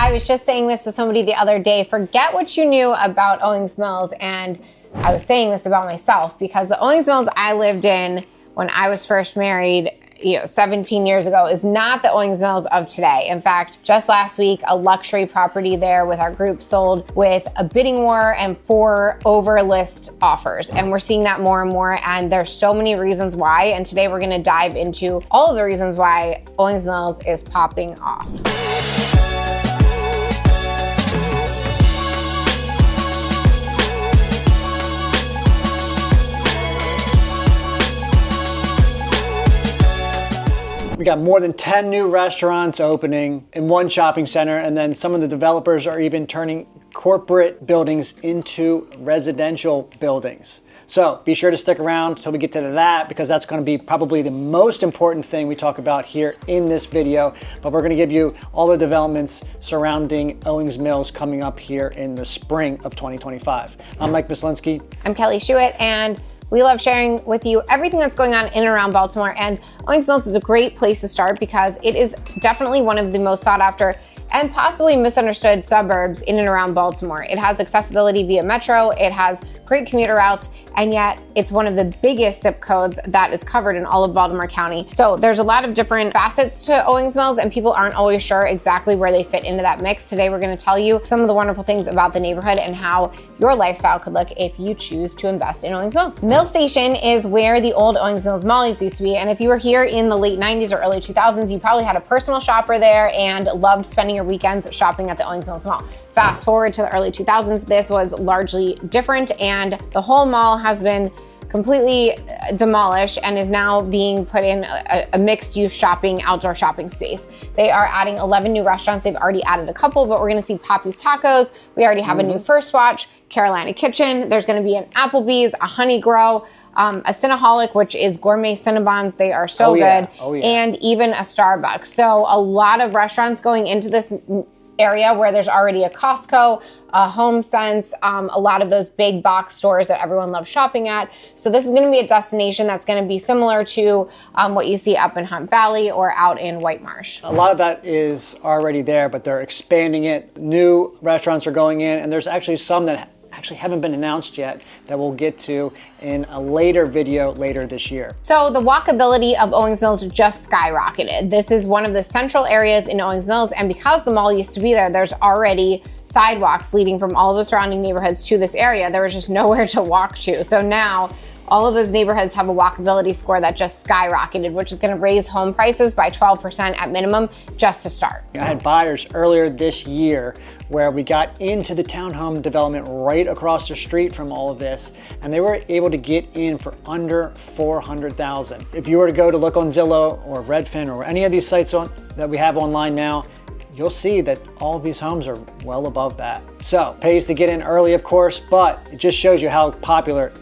I was just saying this to somebody the other day. Forget what you knew about Owings Mills. And I was saying this about myself because the Owings Mills I lived in when I was first married, 17 years ago, is not the Owings Mills of today. In fact, just last week, a luxury property there with our group sold with a bidding war and 4 over-list offers. And we're seeing that more and more. And there's so many reasons why. And today we're going to dive into all of the reasons why Owings Mills is popping off. We got more than 10 new restaurants opening in one shopping center, and then some of the developers are even turning corporate buildings into residential buildings. So be sure to stick around till we get to that, because that's going to be probably the most important thing we talk about here in this video. But we're going to give you all the developments surrounding Owings Mills coming up here in the spring of 2025. I'm Mike Mislinski. I'm Kelly Schuett, and we love sharing with you everything that's going on in and around Baltimore. And Owings Mills is a great place to start because it is definitely one of the most sought after and possibly misunderstood suburbs in and around Baltimore. It has accessibility via metro, it has great commuter routes, and yet it's one of the biggest zip codes that is covered in all of Baltimore County. So there's a lot of different facets to Owings Mills, and people aren't always sure exactly where they fit into that mix. Today we're going to tell you some of the wonderful things about the neighborhood and how your lifestyle could look if you choose to invest in Owings Mills. Mill Station is where the old Owings Mills Malls used to be, and if you were here in the late 90s or early 2000s, you probably had a personal shopper there and loved spending your weekends shopping at the Owings Mills Mall. Fast forward to the early 2000s, this was largely different, and the whole mall has been completely demolished and is now being put in a mixed-use shopping, outdoor shopping space. They are adding 11 new restaurants. They've already added a couple, but we're gonna see Poppy's Tacos. We already have a new First Watch, Carolina Kitchen. There's gonna be an Applebee's, a Honey Grow, a Cinnaholic, which is gourmet Cinnabons. They are so good. And even a Starbucks. So a lot of restaurants going into this area where there's already a Costco, a HomeSense, a lot of those big box stores that everyone loves shopping at. So this is going to be a destination that's going to be similar to what you see up in Hunt Valley or out in White Marsh. A lot of that is already there, but they're expanding it. New restaurants are going in, and there's actually some that actually haven't been announced yet that we'll get to in a later video later this year. So the walkability of Owings Mills just skyrocketed. This is one of the central areas in Owings Mills, and because the mall used to be there, there's already sidewalks leading from all of the surrounding neighborhoods to this area. There was just nowhere to walk to. So now all of those neighborhoods have a walkability score that just skyrocketed, which is going to raise home prices by 12% at minimum just to start. I had buyers earlier this year where we got into the townhome development right across the street from all of this, and they were able to get in for under $400,000. If you were to go to look on Zillow or Redfin or any of these sites that we have online now, you'll see that all of these homes are well above that. So pays to get in early, of course, but it just shows you how popular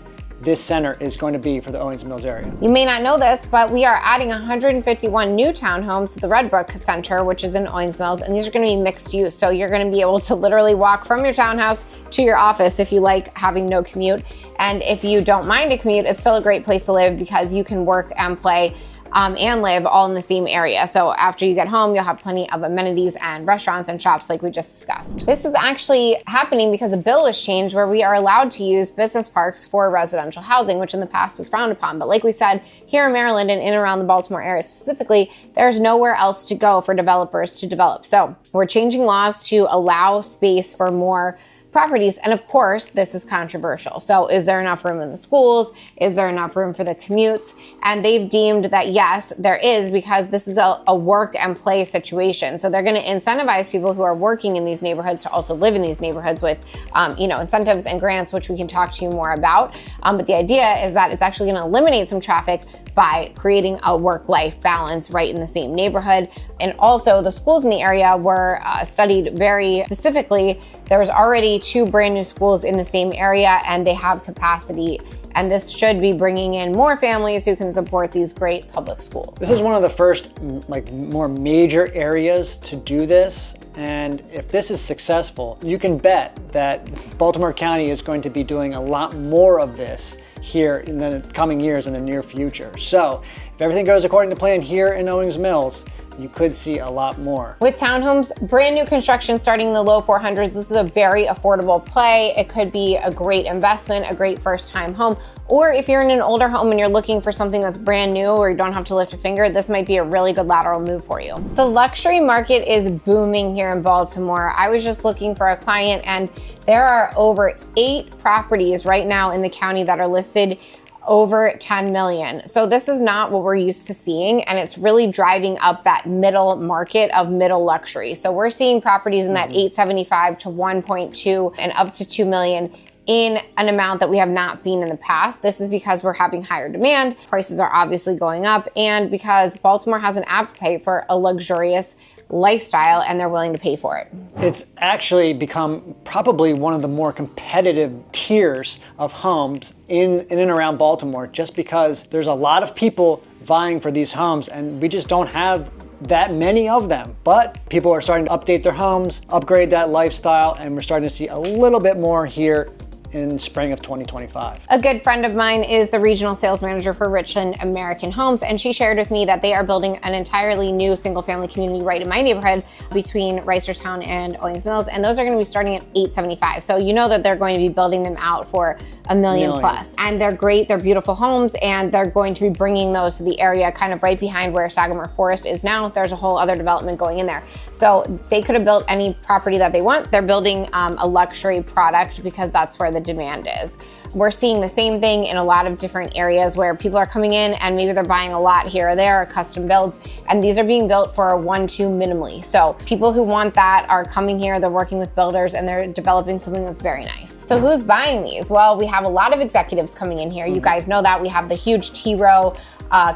this center is going to be for the Owings Mills area. You may not know this, but we are adding 151 new townhomes to the Redbrook Center, which is in Owings Mills, and these are going to be mixed use. So you're going to be able to literally walk from your townhouse to your office if you like having no commute. And if you don't mind a commute, it's still a great place to live because you can work and play and live all in the same area. So after you get home, you'll have plenty of amenities and restaurants and shops like we just discussed. This is actually happening because a bill was changed where we are allowed to use business parks for residential housing, which in the past was frowned upon. But like we said, here in Maryland and in and around the Baltimore area specifically, there's nowhere else to go for developers to develop. So we're changing laws to allow space for more properties. And of course, this is controversial. So is there enough room in the schools? Is there enough room for the commutes? And they've deemed that yes, there is, because this is a work and play situation. So they're going to incentivize people who are working in these neighborhoods to also live in these neighborhoods with, incentives and grants, which we can talk to you more about. But the idea is that it's actually going to eliminate some traffic by creating a work-life balance right in the same neighborhood. And also the schools in the area were studied very specifically. There was already 2 brand new schools in the same area, and they have capacity. And this should be bringing in more families who can support these great public schools. This is one of the first more major areas to do this. And if this is successful, you can bet that Baltimore County is going to be doing a lot more of this here in the coming years in the near future. So if everything goes according to plan here in Owings Mills, you could see a lot more. With townhomes, brand new construction starting in the low 400s, this is a very affordable play. It could be a great investment, a great first time home. Or if you're in an older home and you're looking for something that's brand new or you don't have to lift a finger, this might be a really good lateral move for you. The luxury market is booming here in Baltimore. I was just looking for a client and there are over 8 properties right now in the county that are listed over 10 million. So this is not what we're used to seeing, and it's really driving up that middle market of middle luxury. So we're seeing properties in that 875 to 1.2 and up to 2 million in an amount that we have not seen in the past. This is because we're having higher demand, prices are obviously going up, and because Baltimore has an appetite for a luxurious lifestyle and they're willing to pay for it. It's actually become probably one of the more competitive tiers of homes in and around Baltimore, just because there's a lot of people vying for these homes and we just don't have that many of them. But people are starting to update their homes, upgrade that lifestyle, and we're starting to see a little bit more here in spring of 2025. A good friend of mine is the regional sales manager for Richland American Homes, and she shared with me that they are building an entirely new single family community right in my neighborhood between Reisterstown and Owings Mills, and those are going to be starting at 875. So you know that they're going to be building them out for $1 million plus. And they're great, they're beautiful homes, and they're going to be bringing those to the area kind of right behind where Sagamore Forest is now. There's a whole other development going in there. So they could have built any property that they want. They're building a luxury product because that's where the demand is. We're seeing the same thing in a lot of different areas where people are coming in and maybe they're buying a lot here or there, custom builds, and these are being built for a 1-2 minimally. So people who want that are coming here, they're working with builders, and they're developing something that's very nice. So who's buying these? Well, we have a lot of executives coming in here. You guys know that. We have the huge T-Row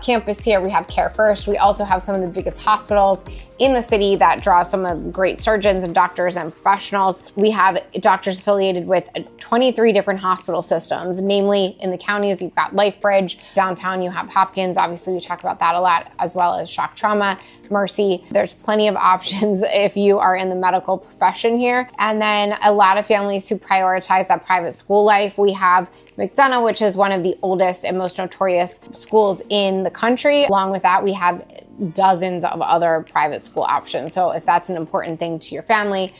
campus here. We have Care First. We also have some of the biggest hospitals in the city that draw some of the great surgeons and doctors and professionals. We have doctors affiliated with 23 different hospital systems, namely in the counties, you've got LifeBridge. Downtown, you have Hopkins. Obviously, we talk about that a lot, as well as Shock Trauma, Mercy. There's plenty of options if you are in the medical profession here. And then a lot of families who prioritize that private school life. We have McDonough, which is one of the oldest and most notorious schools in the country. Along with that, we have dozens of other private school options. So if that's an important thing to your family,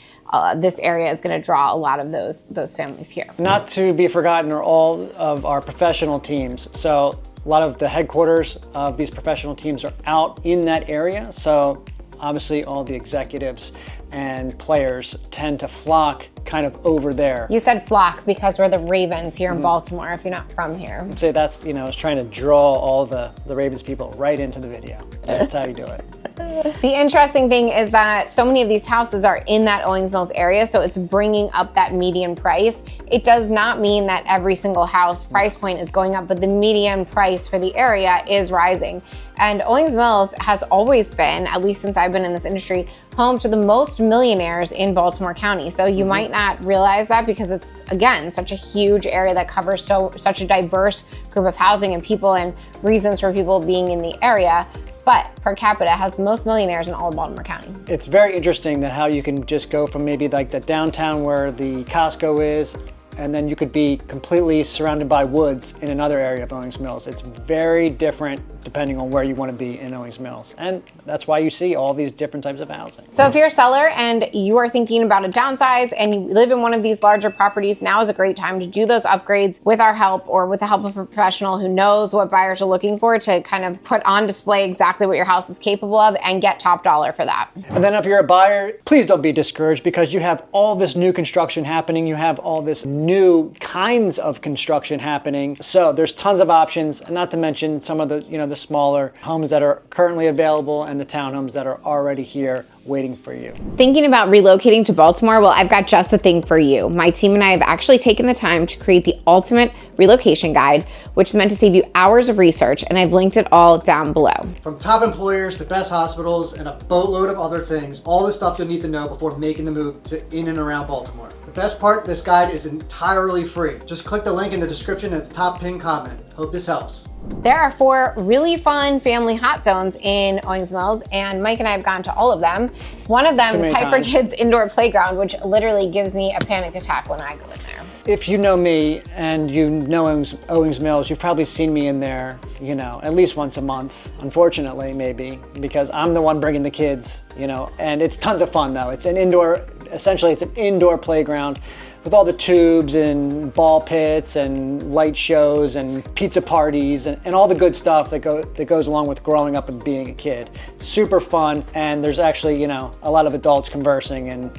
this area is going to draw a lot of those families here. Not to be forgotten are all of our professional teams. So a lot of the headquarters of these professional teams are out in that area. So obviously all the executives and players tend to flock kind of over there. You said flock because we're the Ravens here in Baltimore, if you're not from here. I'd say that's, I was trying to draw all the Ravens people right into the video. That's how you do it. The interesting thing is that so many of these houses are in that Owings Mills area, so it's bringing up that median price. It does not mean that every single house price point is going up, but the median price for the area is rising. And Owings Mills has always been, at least since I've been in this industry, home to the most millionaires in Baltimore County. So you might not realize that because it's, again, such a huge area that covers such a diverse group of housing and people and reasons for people being in the area. But per capita has the most millionaires in all of Baltimore County. It's very interesting that how you can just go from maybe like the downtown where the Costco is, and then you could be completely surrounded by woods in another area of Owings Mills. It's very different depending on where you want to be in Owings Mills. And that's why you see all these different types of housing. So if you're a seller and you are thinking about a downsize and you live in one of these larger properties, now is a great time to do those upgrades with our help or with the help of a professional who knows what buyers are looking for to kind of put on display exactly what your house is capable of and get top dollar for that. And then if you're a buyer, please don't be discouraged because you have all this new construction happening. You have all this new kinds of construction happening. So there's tons of options, and not to mention some of the, the smaller homes that are currently available and the townhomes that are already here waiting for you. Thinking about relocating to Baltimore? Well, I've got just the thing for you. My team and I have actually taken the time to create the ultimate relocation guide, which is meant to save you hours of research, and I've linked it all down below. From top employers to best hospitals and a boatload of other things, all the stuff you'll need to know before making the move to in and around Baltimore. The best part, this guide is entirely free. Just click the link in the description at the top pinned comment. Hope this helps. There are 4 really fun family hot zones in Owings Mills, and Mike and I have gone to all of them. One of them Too is many Hyper times. Kids Indoor Playground, which literally gives me a panic attack when I go in there. If you know me and you know Owings Mills, you've probably seen me in there, you know, at least once a month, unfortunately, maybe, because I'm the one bringing the kids, you know, and it's tons of fun though. It's an indoor, essentially it's an indoor playground with all the tubes and ball pits and light shows and pizza parties and all the good stuff that goes along with growing up and being a kid. Super fun, and there's actually, you know, a lot of adults conversing and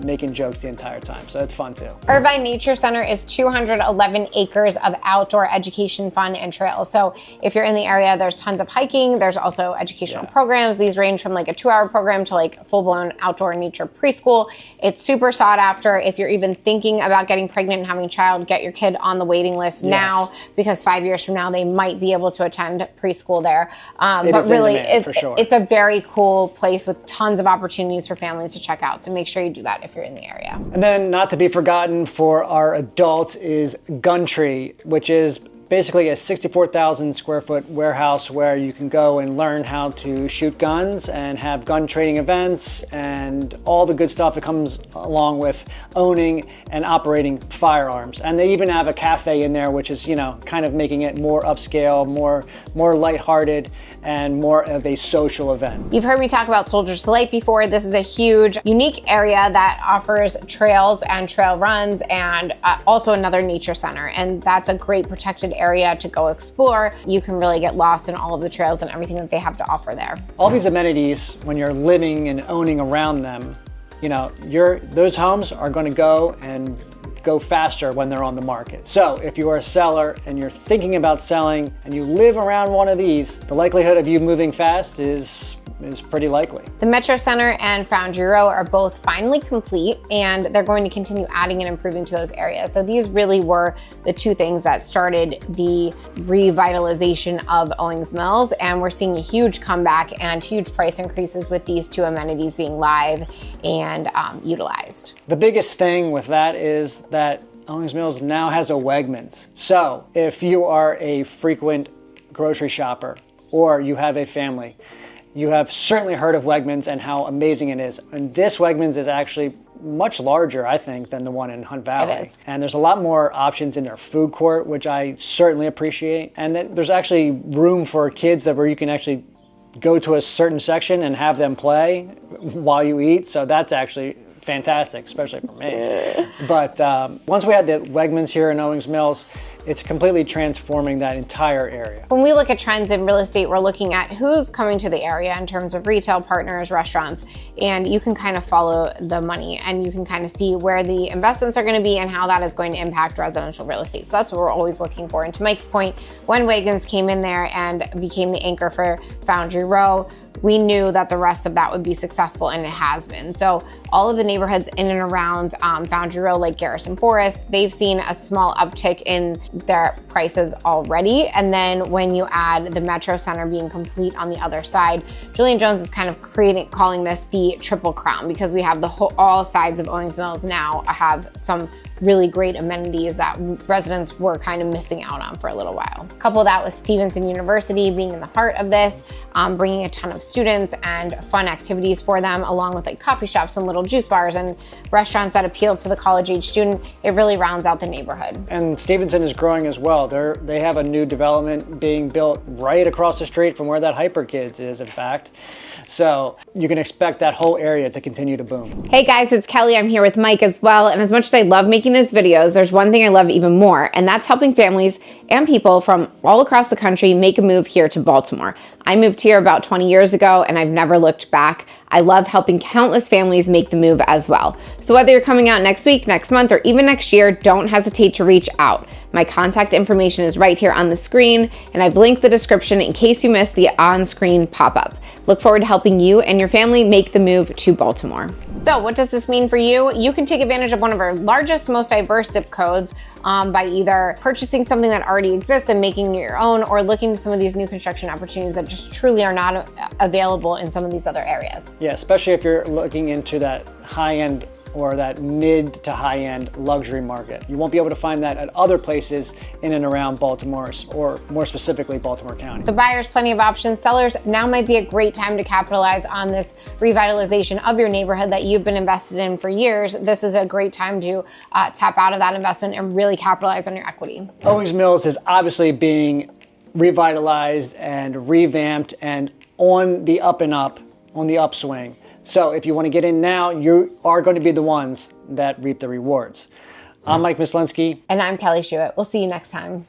making jokes the entire time, so it's fun too. Irvine Nature Center is 211 acres of outdoor education, fun, and trails. So if you're in the area, there's tons of hiking. There's also educational programs. These range from like a 2-hour program to like full-blown outdoor nature preschool. It's super sought after. If you're even thinking about getting pregnant and having a child, get your kid on the waiting list now, because 5 years from now, they might be able to attend preschool there. But really, it's a very cool place with tons of opportunities for families to check out. So make sure you do that if you're in the area. And then, not to be forgotten for our adults, is Guntree, which is basically a 64,000 square foot warehouse where you can go and learn how to shoot guns and have gun training events and all the good stuff that comes along with owning and operating firearms. And they even have a cafe in there, which is, you know, kind of making it more upscale, more lighthearted, and more of a social event. You've heard me talk about Soldiers Delight before. This is a huge, unique area that offers trails and trail runs and also another nature center. And that's a great protected area to go explore. You can really get lost in all of the trails and everything that they have to offer there. All these amenities, when you're living and owning around them, you know, those homes are going to go faster when they're on the market. So if you are a seller and you're thinking about selling and you live around one of these, the likelihood of you moving fast is pretty likely. The Metro Center and Foundry Row are both finally complete, and they're going to continue adding and improving to those areas. So these really were the two things that started the revitalization of Owings Mills, and we're seeing a huge comeback and huge price increases with these two amenities being live and utilized. The biggest thing with that is that Owings Mills now has a Wegmans. So if you are a frequent grocery shopper or you have a family, you have certainly heard of Wegmans and how amazing it is. And this Wegmans is actually much larger, I think, than the one in Hunt Valley. It is. And there's a lot more options in their food court, which I certainly appreciate. And then there's actually room for kids where you can actually go to a certain section and have them play while you eat. So that's actually fantastic, especially for me. But once we had the Wegmans here in Owings Mills, it's completely transforming that entire area. When we look at trends in real estate, we're looking at who's coming to the area in terms of retail partners, restaurants, and you can kind of follow the money and you can kind of see where the investments are going to be and how that is going to impact residential real estate. So that's what we're always looking for. And to Mike's point, when Wegmans came in there and became the anchor for Foundry Row, we knew that the rest of that would be successful, and it has been. So all of the neighborhoods in and around Foundry Row, like Garrison Forest, they've seen a small uptick in their prices already. And then when you add the Metro Center being complete on the other side, Julian Jones is kind of calling this the triple crown, because we have all sides of Owings Mills now have some really great amenities that residents were kind of missing out on for a little while. Couple that with Stevenson University being in the heart of this, bringing a ton of students and fun activities for them, along with like coffee shops and little juice bars and restaurants that appeal to the college-age student. It really rounds out the neighborhood. And Stevenson is growing as well. They have a new development being built right across the street from where that Hyper Kids is, in fact. So you can expect that whole area to continue to boom. Hey guys, it's Kelly. I'm here with Mike as well. And as much as I love making these videos, there's one thing I love even more, and that's helping families and people from all across the country make a move here to Baltimore. I moved here about 20 years ago and I've never looked back. I love helping countless families make the move as well. So whether you're coming out next week, next month, or even next year, don't hesitate to reach out. My contact information is right here on the screen, and I've linked the description in case you missed the on-screen pop-up. Look forward to helping you and your family make the move to Baltimore. So what does this mean for you? You can take advantage of one of our largest, most diverse zip codes by either purchasing something that already exists and making it your own, or looking at some of these new construction opportunities that just truly are not available in some of these other areas. Yeah, especially if you're looking into that high-end or that mid to high-end luxury market. You won't be able to find that at other places in and around Baltimore, or more specifically Baltimore County. So buyers, plenty of options. Sellers, now might be a great time to capitalize on this revitalization of your neighborhood that you've been invested in for years. This is a great time to tap out of that investment and really capitalize on your equity. Owings Mills is obviously being revitalized and revamped and on the up and up, on the upswing. So if you want to get in now, you are going to be the ones that reap the rewards. I'm Mike Mislinski. And I'm Kelly Schuett. We'll see you next time.